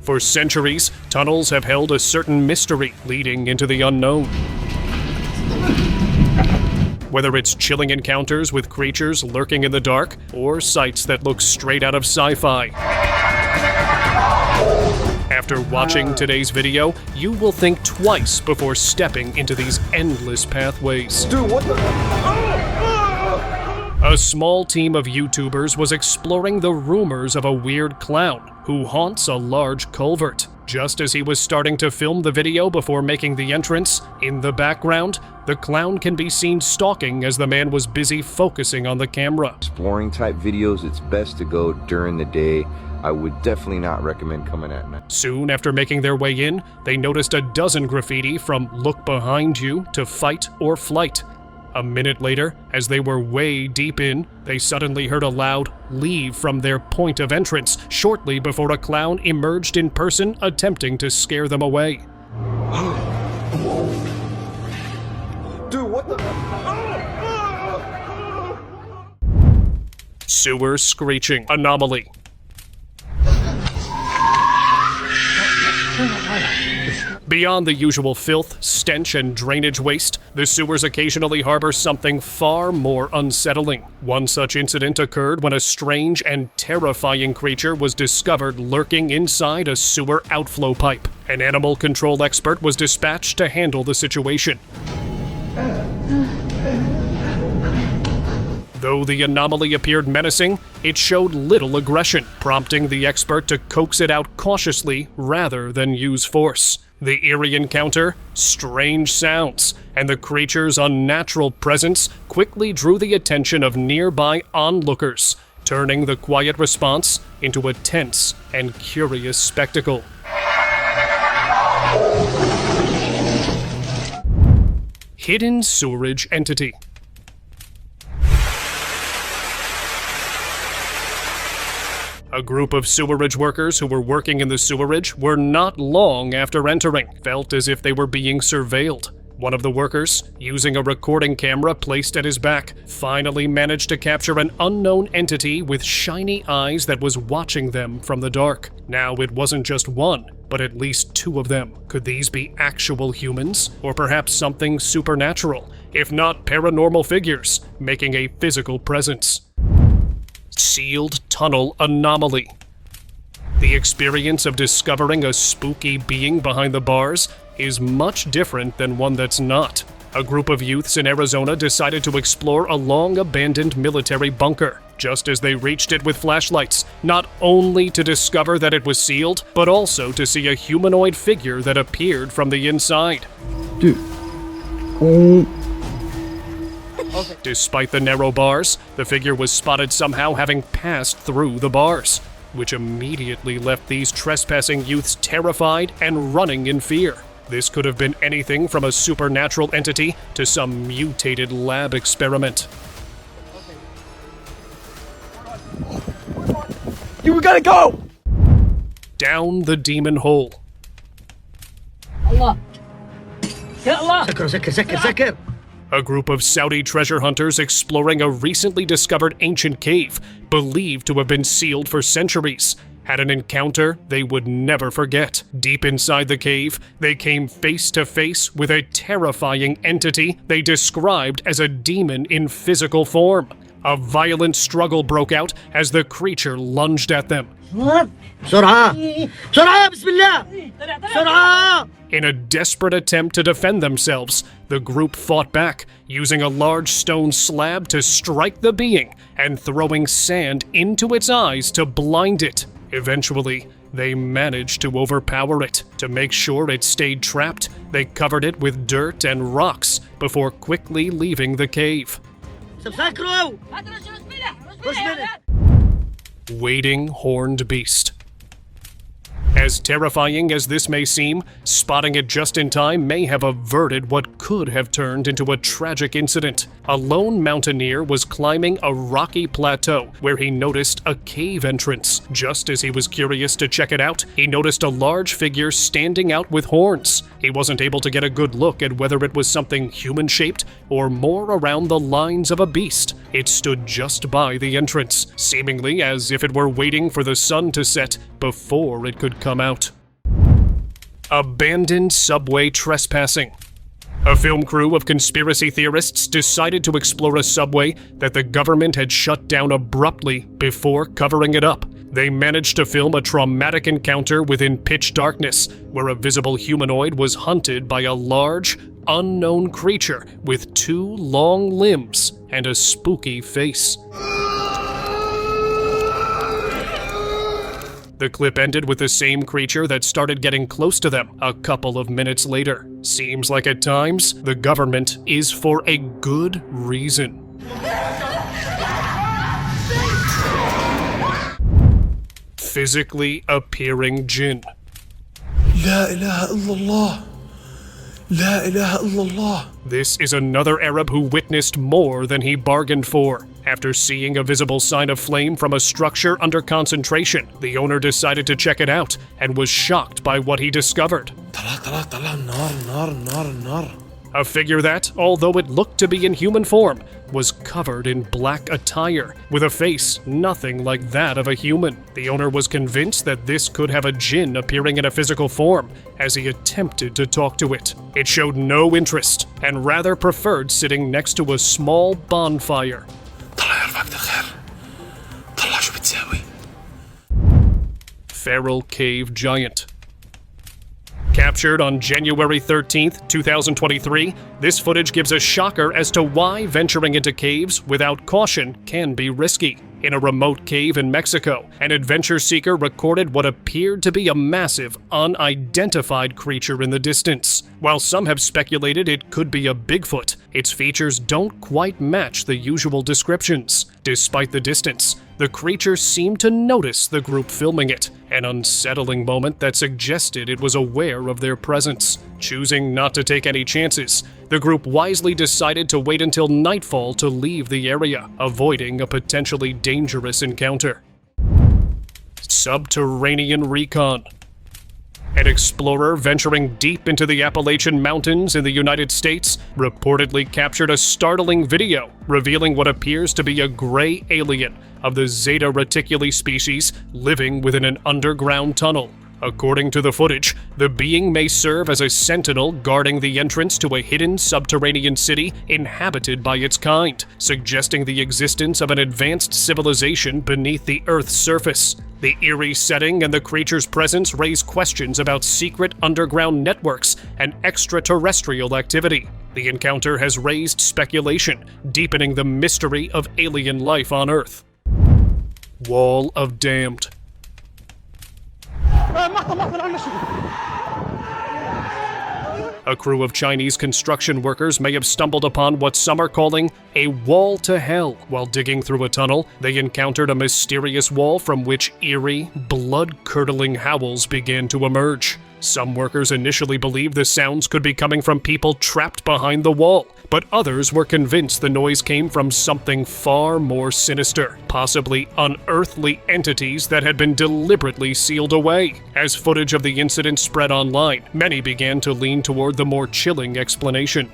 For centuries, tunnels have held a certain mystery leading into the unknown. Whether it's chilling encounters with creatures lurking in the dark, or sights that look straight out of sci-fi. After watching today's video, you will think twice before stepping into these endless pathways. Dude, what the? A small team of YouTubers was exploring the rumors of a weird clown who haunts a large culvert. Just as he was starting to film the video before making the entrance, in the background, the clown can be seen stalking as the man was busy focusing on the camera. Exploring type videos, it's best to go during the day. I would definitely not recommend coming at night. Soon after making their way in, they noticed a dozen graffiti from "Look behind you" to "Fight or Flight." A minute later, as they were way deep in, they suddenly heard a loud "Leave" from their point of entrance, shortly before a clown emerged in person, attempting to scare them away. Dude, what the? Sewer screeching anomaly. Beyond the usual filth, stench, and drainage waste, the sewers occasionally harbor something far more unsettling. One such incident occurred when a strange and terrifying creature was discovered lurking inside a sewer outflow pipe. An animal control expert was dispatched to handle the situation. Though the anomaly appeared menacing, it showed little aggression, prompting the expert to coax it out cautiously rather than use force. The eerie encounter, strange sounds, and the creature's unnatural presence quickly drew the attention of nearby onlookers, turning the quiet response into a tense and curious spectacle. Hidden sewerage entity. A group of sewerage workers who were working in the sewerage were not long after entering, felt as if they were being surveilled. One of the workers, using a recording camera placed at his back, finally managed to capture an unknown entity with shiny eyes that was watching them from the dark. Now it wasn't just one, but at least two of them. Could these be actual humans, or perhaps something supernatural, if not paranormal figures, making a physical presence? Sealed tunnel anomaly. The experience of discovering a spooky being behind the bars is much different than one that's not. A group of youths in Arizona decided to explore a long-abandoned military bunker. Just as they reached it with flashlights, not only to discover that it was sealed, but also to see a humanoid figure that appeared from the inside. Dude. Despite the narrow bars, the figure was spotted somehow having passed through the bars, which immediately left these trespassing youths terrified and running in fear. This could have been anything from a supernatural entity to some mutated lab experiment. You gotta go! Down the demon hole. Allah. Ya Allah. Sakir. A group of Saudi treasure hunters exploring a recently discovered ancient cave, believed to have been sealed for centuries, had an encounter they would never forget. Deep inside the cave, they came face to face with a terrifying entity they described as a demon in physical form. A violent struggle broke out as the creature lunged at them. In a desperate attempt to defend themselves, the group fought back, using a large stone slab to strike the being and throwing sand into its eyes to blind it. Eventually, they managed to overpower it. To make sure it stayed trapped, they covered it with dirt and rocks before quickly leaving the cave. Waiting horned beast. As terrifying as this may seem, spotting it just in time may have averted what could have turned into a tragic incident. A lone mountaineer was climbing a rocky plateau where he noticed a cave entrance. Just as he was curious to check it out, he noticed a large figure standing out with horns. He wasn't able to get a good look at whether it was something human-shaped or more around the lines of a beast. It stood just by the entrance, seemingly as if it were waiting for the sun to set before it could come come out. Abandoned subway trespassing. A film crew of conspiracy theorists decided to explore a subway that the government had shut down abruptly before covering it up. They managed to film a traumatic encounter within pitch darkness, where a visible humanoid was hunted by a large, unknown creature with 2 long limbs and a spooky face. The clip ended with the same creature that started getting close to them a couple of minutes later. Seems like at times, the government is for a good reason. Physically appearing jinn. La ilaha illallah. La ilaha illallah. This is another Arab who witnessed more than he bargained for. After seeing a visible sign of flame from a structure under concentration, the owner decided to check it out and was shocked by what he discovered. A figure that, although it looked to be in human form, was covered in black attire, with a face nothing like that of a human. The owner was convinced that this could have a jinn appearing in a physical form, as he attempted to talk to it. It showed no interest, and rather preferred sitting next to a small bonfire. Feral cave giant. Captured on January 13th, 2023, this footage gives a shocker as to why venturing into caves without caution can be risky. In a remote cave in Mexico, an adventure seeker recorded what appeared to be a massive, unidentified creature in the distance. While some have speculated it could be a Bigfoot, its features don't quite match the usual descriptions. Despite the distance, the creature seemed to notice the group filming it, an unsettling moment that suggested it was aware of their presence. Choosing not to take any chances, the group wisely decided to wait until nightfall to leave the area, avoiding a potentially dangerous encounter. Subterranean recon. An explorer venturing deep into the Appalachian Mountains in the United States reportedly captured a startling video revealing what appears to be a gray alien of the Zeta Reticuli species living within an underground tunnel. According to the footage, the being may serve as a sentinel guarding the entrance to a hidden subterranean city inhabited by its kind, suggesting the existence of an advanced civilization beneath the Earth's surface. The eerie setting and the creature's presence raise questions about secret underground networks and extraterrestrial activity. The encounter has raised speculation, deepening the mystery of alien life on Earth. Wall of Damned. A crew of Chinese construction workers may have stumbled upon what some are calling a wall to hell. While digging through a tunnel, they encountered a mysterious wall from which eerie, blood-curdling howls began to emerge. Some workers initially believed the sounds could be coming from people trapped behind the wall, but others were convinced the noise came from something far more sinister, possibly unearthly entities that had been deliberately sealed away. As footage of the incident spread online, many began to lean toward the more chilling explanation.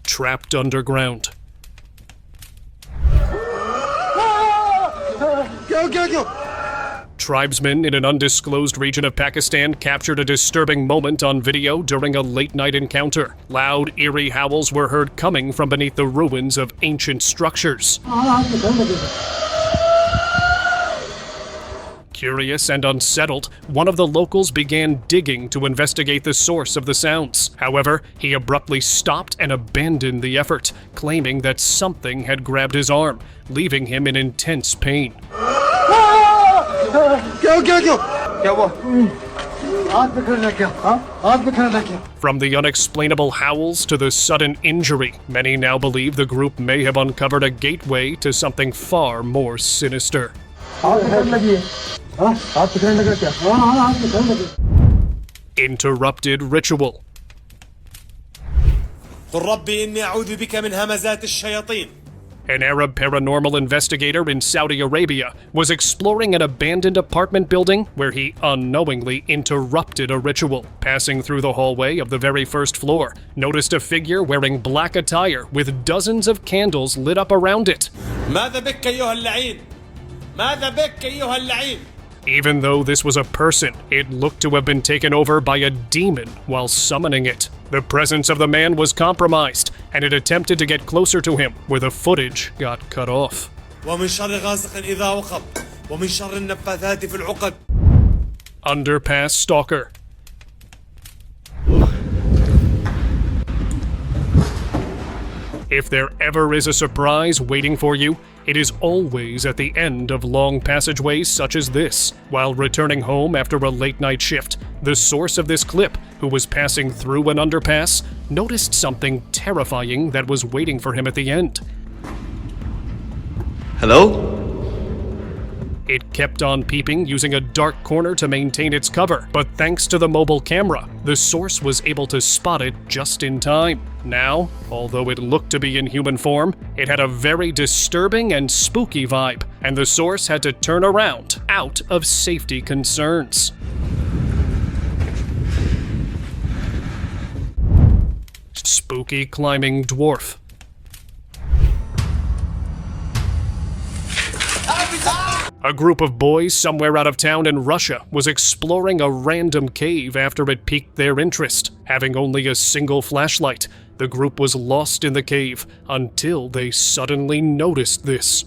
Trapped underground. Go! Tribesmen in an undisclosed region of Pakistan captured a disturbing moment on video during a late-night encounter. Loud, eerie howls were heard coming from beneath the ruins of ancient structures. Curious and unsettled, one of the locals began digging to investigate the source of the sounds. However, he abruptly stopped and abandoned the effort, claiming that something had grabbed his arm, leaving him in intense pain. Go! From the unexplainable howls to the sudden injury, many now believe the group may have uncovered a gateway to something far more sinister. Interrupted ritual. An Arab paranormal investigator in Saudi Arabia was exploring an abandoned apartment building where he unknowingly interrupted a ritual. Passing through the hallway of the very first floor, noticed a figure wearing black attire with dozens of candles lit up around it. ماذا بك أيها اللعين؟ Even though this was a person, it looked to have been taken over by a demon while summoning it. The presence of the man was compromised, and it attempted to get closer to him, where the footage got cut off. ومن شر غاسق إذا وقب ومن شر النفاثات في العقد. Underpass stalker. If there ever is a surprise waiting for you, it is always at the end of long passageways such as this. While returning home after a late-night shift, the source of this clip, who was passing through an underpass, noticed something terrifying that was waiting for him at the end. Hello? It kept on peeping, using a dark corner to maintain its cover, but thanks to the mobile camera, the source was able to spot it just in time. Now, although it looked to be in human form, it had a very disturbing and spooky vibe, and the source had to turn around out of safety concerns. Spooky climbing dwarf. A group of boys somewhere out of town in Russia was exploring a random cave after it piqued their interest. Having only a single flashlight, the group was lost in the cave until they suddenly noticed this.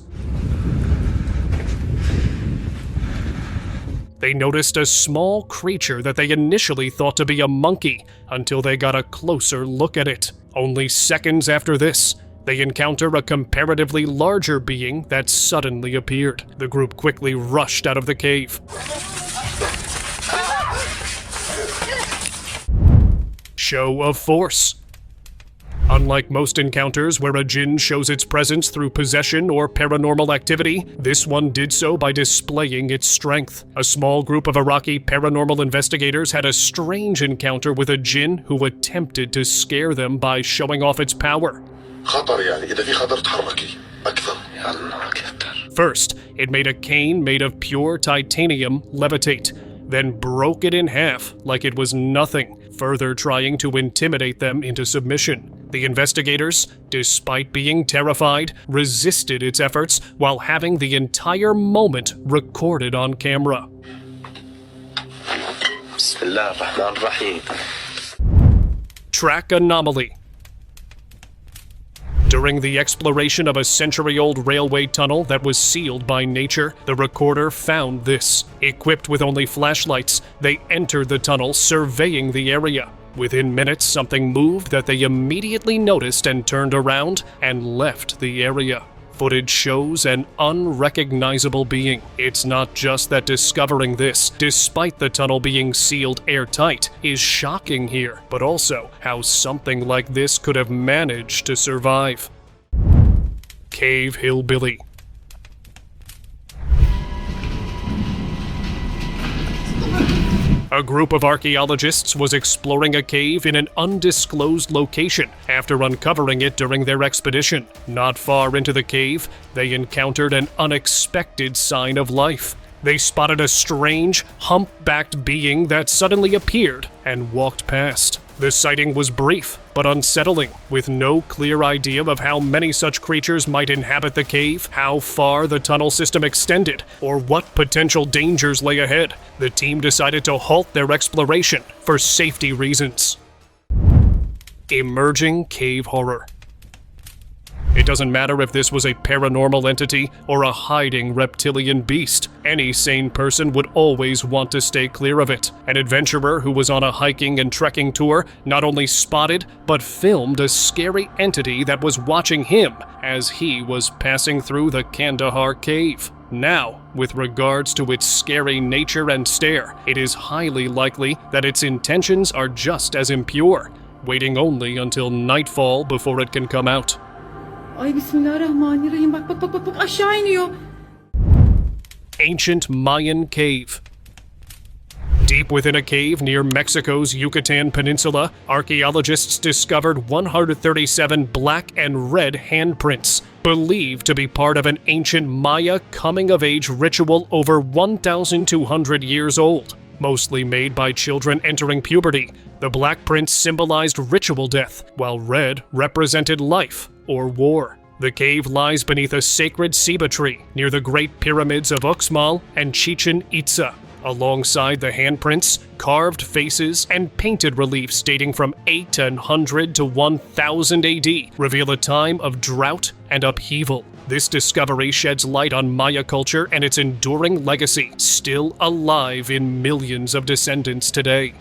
They noticed a small creature that they initially thought to be a monkey until they got a closer look at it. Only seconds after this, they encounter a comparatively larger being that suddenly appeared. The group quickly rushed out of the cave. Show of force. Unlike most encounters where a jinn shows its presence through possession or paranormal activity, this one did so by displaying its strength. A small group of Iraqi paranormal investigators had a strange encounter with a jinn who attempted to scare them by showing off its power. خطر يعني إذا في خطر تحركي أكثر. يلا أكثر. First, it made a cane made of pure titanium levitate, then broke it in half like it was nothing, further trying to intimidate them into submission. The investigators, despite being terrified, resisted its efforts while having the entire moment recorded on camera. بسم الله الرحمن الرحيم. Track anomaly. During the exploration of a century-old railway tunnel that was sealed by nature, the recorder found this. Equipped with only flashlights, they entered the tunnel, surveying the area. Within minutes, something moved that they immediately noticed and turned around and left the area. Footage shows an unrecognizable being. It's not just that discovering this, despite the tunnel being sealed airtight, is shocking here, but also how something like this could have managed to survive. Cave hillbilly. A group of archaeologists was exploring a cave in an undisclosed location after uncovering it during their expedition. Not far into the cave, they encountered an unexpected sign of life. They spotted a strange, hump-backed being that suddenly appeared and walked past. The sighting was brief, but unsettling, with no clear idea of how many such creatures might inhabit the cave, how far the tunnel system extended, or what potential dangers lay ahead. The team decided to halt their exploration for safety reasons. Emerging cave horror. It doesn't matter if this was a paranormal entity or a hiding reptilian beast. Any sane person would always want to stay clear of it. An adventurer who was on a hiking and trekking tour not only spotted, but filmed a scary entity that was watching him as he was passing through the Kandahar cave. Now, with regards to its scary nature and stare, it is highly likely that its intentions are just as impure, waiting only until nightfall before it can come out. Ay bismillahirrahmanirrahim. Bak aşağı iniyor. Ancient Mayan cave. Deep within a cave near Mexico's Yucatan Peninsula, archaeologists discovered 137 black and red handprints, believed to be part of an ancient Maya coming-of-age ritual over 1,200 years old. Mostly made by children entering puberty, the black prints symbolized ritual death, while red represented life or war. The cave lies beneath a sacred ceiba tree near the Great Pyramids of Uxmal and Chichen Itza. Alongside the handprints, carved faces, and painted reliefs dating from 800 to 1000 AD reveal a time of drought and upheaval. This discovery sheds light on Maya culture and its enduring legacy, still alive in millions of descendants today.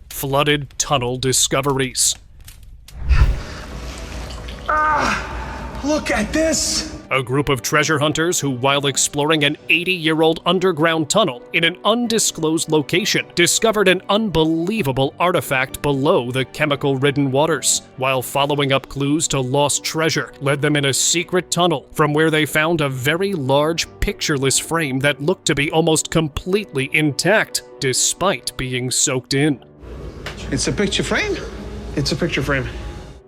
Flooded tunnel discoveries. Look at this! A group of treasure hunters who, while exploring an 80-year-old underground tunnel in an undisclosed location, discovered an unbelievable artifact below the chemical-ridden waters, while following up clues to lost treasure led them in a secret tunnel from where they found a very large, pictureless frame that looked to be almost completely intact, despite being soaked in. It's a picture frame? It's a picture frame.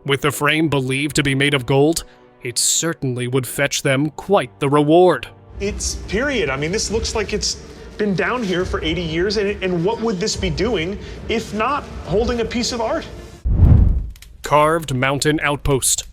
With the frame believed to be made of gold, it certainly would fetch them quite the reward. It's period. I mean, this looks like it's been down here for 80 years, and what would this be doing if not holding a piece of art? Carved mountain outpost.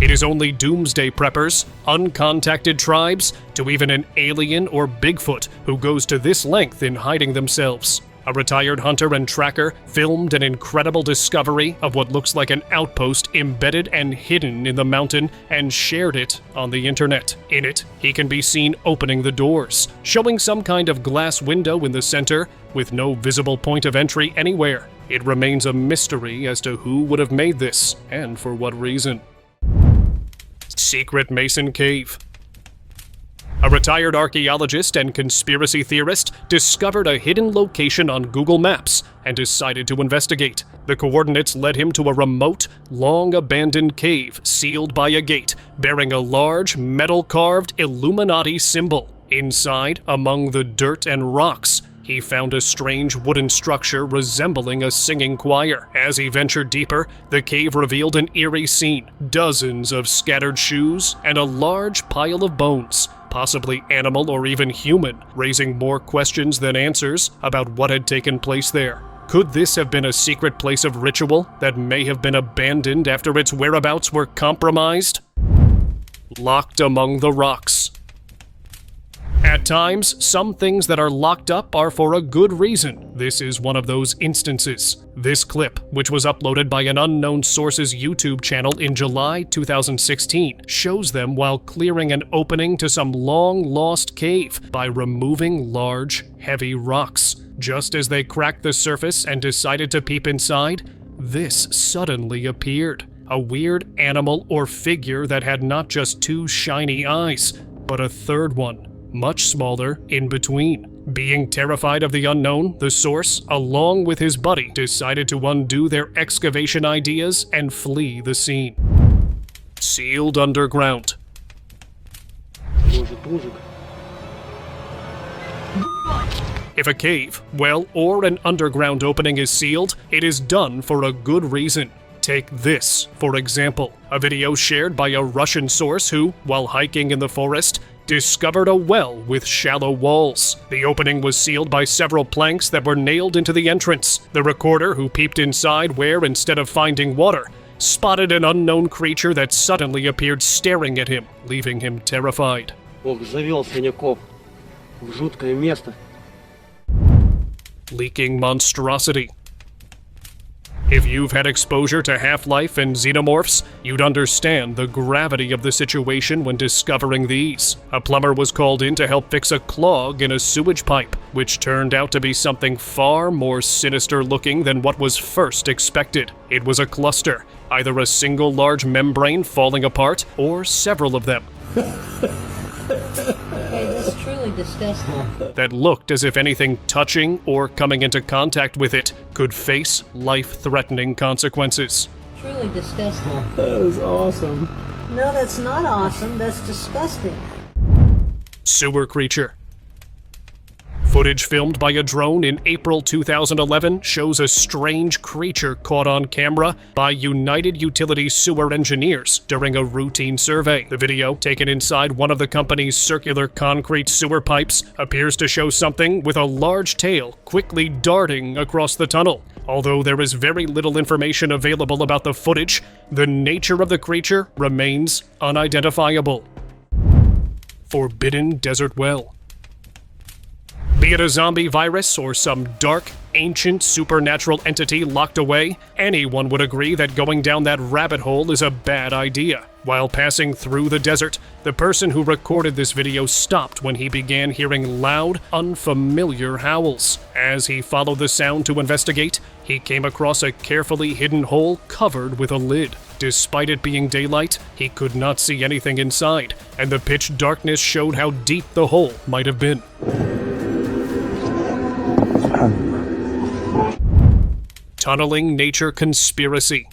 It is only doomsday preppers, uncontacted tribes, to even an alien or Bigfoot who goes to this length in hiding themselves. A retired hunter and tracker filmed an incredible discovery of what looks like an outpost embedded and hidden in the mountain and shared it on the internet. In it, he can be seen opening the doors, showing some kind of glass window in the center with no visible point of entry anywhere. It remains a mystery as to who would have made this and for what reason. Secret Mason Cave. A retired archaeologist and conspiracy theorist discovered a hidden location on Google Maps and decided to investigate. The coordinates led him to a remote, long-abandoned cave sealed by a gate bearing a large, metal-carved Illuminati symbol. Inside, among the dirt and rocks, he found a strange wooden structure resembling a singing choir. As he ventured deeper, the cave revealed an eerie scene: dozens of scattered shoes and a large pile of bones, possibly animal or even human, raising more questions than answers about what had taken place there. Could this have been a secret place of ritual that may have been abandoned after its whereabouts were compromised? Locked among the rocks. At times, some things that are locked up are for a good reason. This is one of those instances. This clip, which was uploaded by an unknown source's YouTube channel in July 2016, shows them while clearing an opening to some long-lost cave by removing large, heavy rocks. Just as they cracked the surface and decided to peep inside, this suddenly appeared. A weird animal or figure that had not just two shiny eyes, but a third one, much smaller, in between. Being terrified of the unknown, the source, along with his buddy, decided to undo their excavation ideas and flee the scene. Sealed underground. If a cave, well, or an underground opening is sealed, it is done for a good reason. Take this, for example, a video shared by a Russian source who, while hiking in the forest, discovered a well with shallow walls. The opening was sealed by several planks that were nailed into the entrance. The recorder, who peeped inside where, instead of finding water, spotted an unknown creature that suddenly appeared staring at him, leaving him terrified. Leaking monstrosity. If you've had exposure to Half-Life and Xenomorphs, you'd understand the gravity of the situation when discovering these. A plumber was called in to help fix a clog in a sewage pipe, which turned out to be something far more sinister looking than what was first expected. It was a cluster, either a single large membrane falling apart, or several of them. Hey, that's truly disgusting. That looked as if anything touching or coming into contact with it could face life-threatening consequences. Truly disgusting. That is awesome. No, that's not awesome. That's disgusting. Sewer creature. Footage filmed by a drone in April 2011 shows a strange creature caught on camera by United Utilities sewer engineers during a routine survey. The video, taken inside one of the company's circular concrete sewer pipes, appears to show something with a large tail quickly darting across the tunnel. Although there is very little information available about the footage, the nature of the creature remains unidentifiable. Forbidden Desert Well. Be it a zombie virus or some dark, ancient supernatural entity locked away, anyone would agree that going down that rabbit hole is a bad idea. While passing through the desert, the person who recorded this video stopped when he began hearing loud, unfamiliar howls. As he followed the sound to investigate, he came across a carefully hidden hole covered with a lid. Despite it being daylight, he could not see anything inside, and the pitch darkness showed how deep the hole might have been. Tunneling nature conspiracy.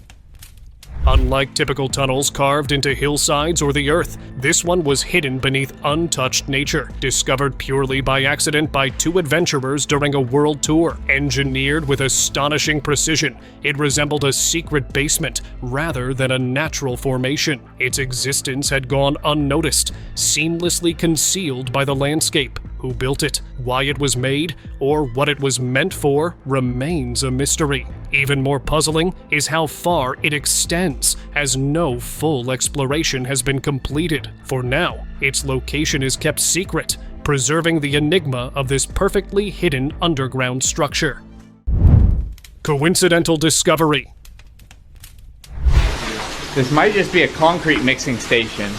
Unlike typical tunnels carved into hillsides or the earth, this one was hidden beneath untouched nature, discovered purely by accident by two adventurers during a world tour. Engineered with astonishing precision, it resembled a secret basement rather than a natural formation. Its existence had gone unnoticed, seamlessly concealed by the landscape. Who built it, why it was made, or what it was meant for remains a mystery. Even more puzzling is how far it extends, as no full exploration has been completed. For now, its location is kept secret, preserving the enigma of this perfectly hidden underground structure. Coincidental discovery. This might just be a concrete mixing station.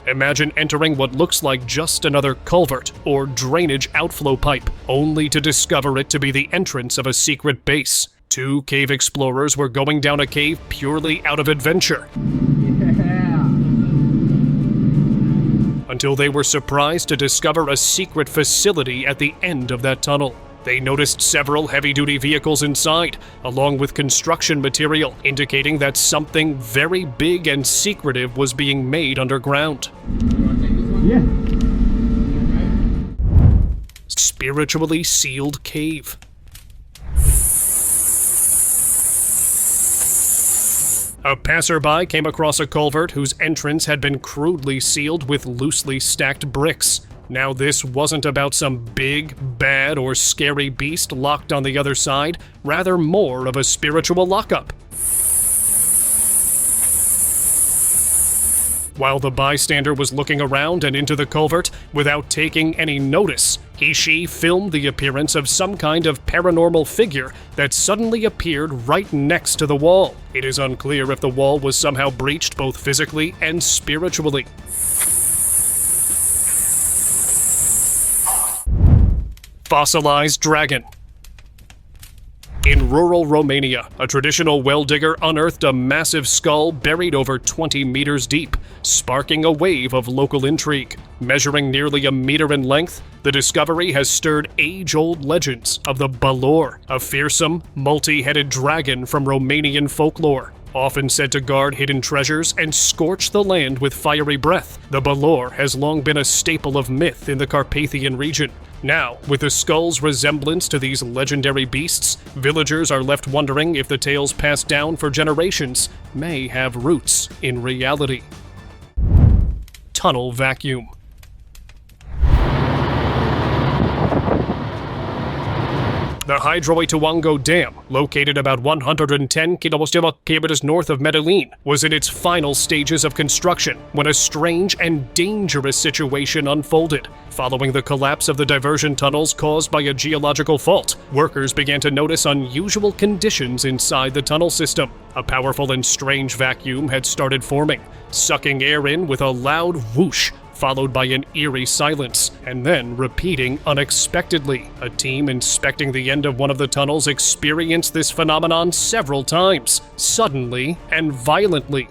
Imagine entering what looks like just another culvert or drainage outflow pipe, only to discover it to be the entrance of a secret base. Two cave explorers were going down a cave purely out of adventure. Until they were surprised to discover a secret facility at the end of that tunnel. They noticed several heavy-duty vehicles inside, along with construction material, indicating that something very big and secretive was being made underground. Yeah. Spiritually sealed cave. A passerby came across a culvert whose entrance had been crudely sealed with loosely stacked bricks. Now, this wasn't about some big, bad, or scary beast locked on the other side, rather more of a spiritual lockup. While the bystander was looking around and into the culvert without taking any notice, she filmed the appearance of some kind of paranormal figure that suddenly appeared right next to the wall. It is unclear if the wall was somehow breached both physically and spiritually. Fossilized dragon. In rural Romania, a traditional well digger unearthed a massive skull buried over 20 meters deep, sparking a wave of local intrigue. Measuring nearly a meter in length, the discovery has stirred age-old legends of the Balor, a fearsome, multi-headed dragon from Romanian folklore. Often said to guard hidden treasures and scorch the land with fiery breath, the Balor has long been a staple of myth in the Carpathian region. Now, with the skull's resemblance to these legendary beasts, villagers are left wondering if the tales passed down for generations may have roots in reality. Tunnel vacuum. The Hydroituango Dam, located about 110 kilometers north of Medellin, was in its final stages of construction when a strange and dangerous situation unfolded. Following the collapse of the diversion tunnels caused by a geological fault, workers began to notice unusual conditions inside the tunnel system. A powerful and strange vacuum had started forming, sucking air in with a loud whoosh, followed by an eerie silence, and then repeating unexpectedly. A team inspecting the end of one of the tunnels experienced this phenomenon several times, suddenly and violently.